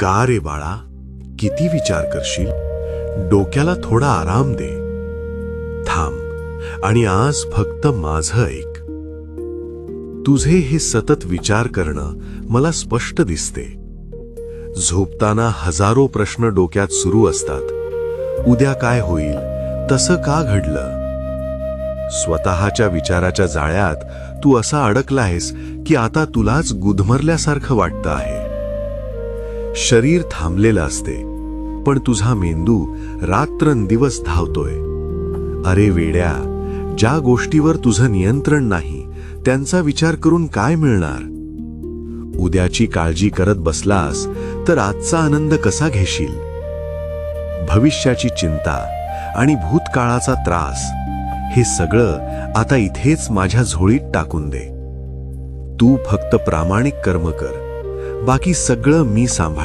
का रे बाळा, किती विचार करशील? डोक्याला थोडा आराम दे. थांब आणि आज फक्त माझं ऐक. तुझे हे सतत विचार करणं मला स्पष्ट दिसते. झोपताना हजारो प्रश्न डोक्यात सुरू असतात. उद्या काय होईल? तसं का घडलं? स्वतःच्या विचाराच्या जाळ्यात तू असा अडकलायस की आता तुलाच गुदमरल्यासारखं वाटतं आहे. शरीर थांबलेलं असते, पण तुझा मेंदू रात्रंदिवस धावतोय. अरे वेड्या, ज्या गोष्टीवर तुझं नियंत्रण नाही त्यांचा विचार करून काय मिळणार? उद्याची काळजी करत बसलास तर आजचा आनंद कसा घेशील? भविष्याची चिंता आणि भूतकाळाचा त्रास हे सगळं आता इथेच माझ्या झोळीत टाकून दे. तू फक्त प्रामाणिक कर्म कर, बाकी सगळं मी सांभाळ.